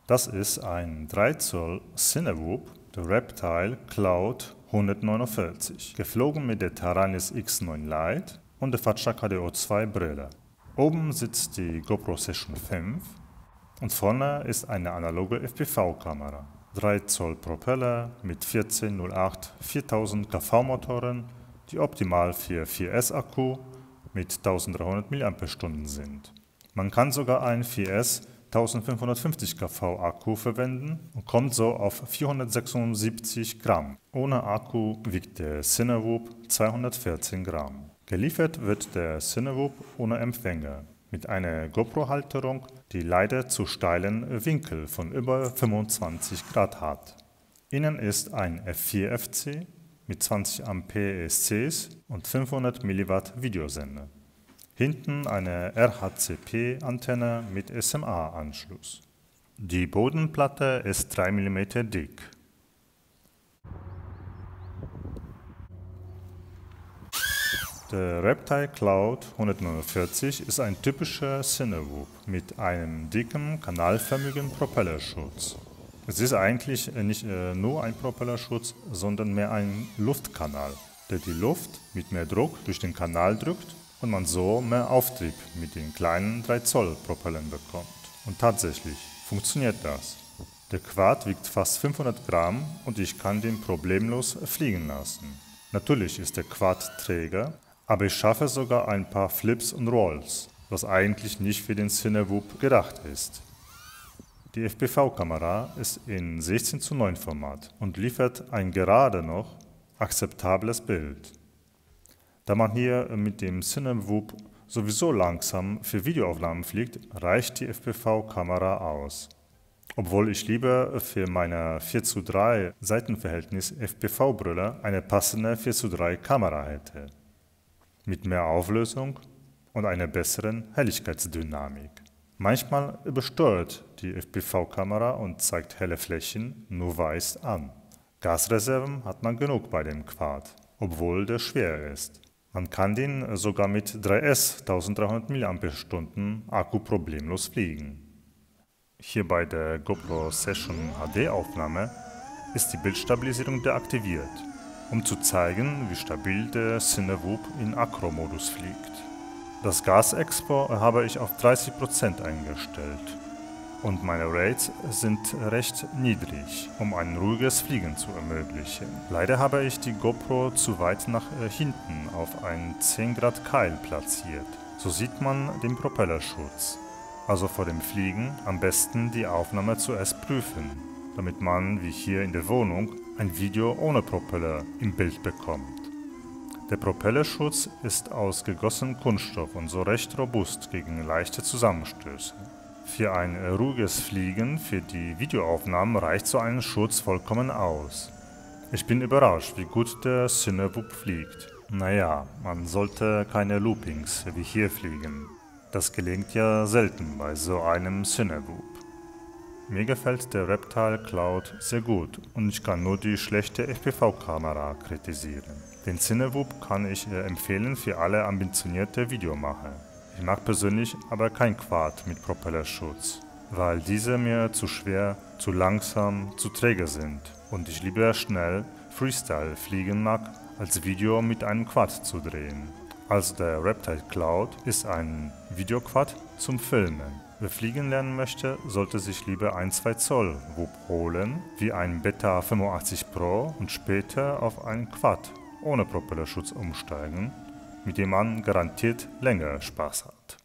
Das ist ein 3 Zoll Cinewoop, der Reptile Cloud 149, geflogen mit der Taranis X9 Lite und der Fatscha KDO2 Brille. Oben sitzt die GoPro Session 5 und vorne ist eine analoge FPV-Kamera. 3 Zoll Propeller mit 1408 4000 kV Motoren, die optimal für 4S Akku mit 1300 mAh sind. Man kann sogar ein 4S 1550 kV Akku verwenden und kommt so auf 476 Gramm. Ohne Akku wiegt der Cinewoop 214 Gramm. Geliefert wird der Cinewoop ohne Empfänger, mit einer GoPro-Halterung, die leider zu steilen Winkel von über 25 Grad hat. Innen ist ein F4FC mit 20 Ampere ESCs und 500 mW Videosender. Hinten eine RHCP-Antenne mit SMA-Anschluss. Die Bodenplatte ist 3 mm dick. Der Reptile Cloud 149 ist ein typischer Cinewoop mit einem dicken, kanalförmigen Propellerschutz. Es ist eigentlich nicht nur ein Propellerschutz, sondern mehr ein Luftkanal, der die Luft mit mehr Druck durch den Kanal drückt und man so mehr Auftrieb mit den kleinen 3 Zoll Propellern bekommt. Und tatsächlich funktioniert das. Der Quad wiegt fast 500 Gramm und ich kann den problemlos fliegen lassen. Natürlich ist der Quad träger, aber ich schaffe sogar ein paar Flips und Rolls, was eigentlich nicht für den Cinewoop gedacht ist. Die FPV-Kamera ist in 16:9 Format und liefert ein gerade noch akzeptables Bild. Da man hier mit dem Cinewoop sowieso langsam für Videoaufnahmen fliegt, reicht die FPV-Kamera aus. Obwohl ich lieber für meine 4:3 Seitenverhältnis FPV-Brille eine passende 4:3 Kamera hätte. Mit mehr Auflösung und einer besseren Helligkeitsdynamik. Manchmal übersteuert die FPV-Kamera und zeigt helle Flächen nur weiß an. Gasreserven hat man genug bei dem Quad, obwohl der schwer ist. Man kann den sogar mit 3S 1300 mAh Akku problemlos fliegen. Hier bei der GoPro Session HD-Aufnahme ist die Bildstabilisierung deaktiviert, um zu zeigen, wie stabil der Cinewoop in Acro-Modus fliegt. Das Gas-Expo habe ich auf 30% eingestellt und meine Rates sind recht niedrig, um ein ruhiges Fliegen zu ermöglichen. Leider habe ich die GoPro zu weit nach hinten auf einen 10 Grad Keil platziert. So sieht man den Propellerschutz. Also vor dem Fliegen am besten die Aufnahme zuerst prüfen, damit man, wie hier in der Wohnung, ein Video ohne Propeller im Bild bekommt. Der Propellerschutz ist aus gegossenem Kunststoff und so recht robust gegen leichte Zusammenstöße. Für ein ruhiges Fliegen für die Videoaufnahmen reicht so ein Schutz vollkommen aus. Ich bin überrascht, wie gut der Cinewoop fliegt. Naja, man sollte keine Loopings wie hier fliegen. Das gelingt ja selten bei so einem Cinewoop. Mir gefällt der Reptile Cloud sehr gut und ich kann nur die schlechte FPV-Kamera kritisieren. Den Cinewoop kann ich empfehlen für alle ambitionierte Videomacher. Ich mag persönlich aber kein Quad mit Propellerschutz, weil diese mir zu schwer, zu langsam, zu träge sind und ich lieber schnell Freestyle fliegen mag, als Video mit einem Quad zu drehen. Also der Reptile Cloud ist ein Videoquad zum Filmen. Wer fliegen lernen möchte, sollte sich lieber ein 2 Zoll Woop holen, wie ein Beta 85 Pro und später auf einen Quad ohne Propellerschutz umsteigen, mit dem man garantiert länger Spaß hat.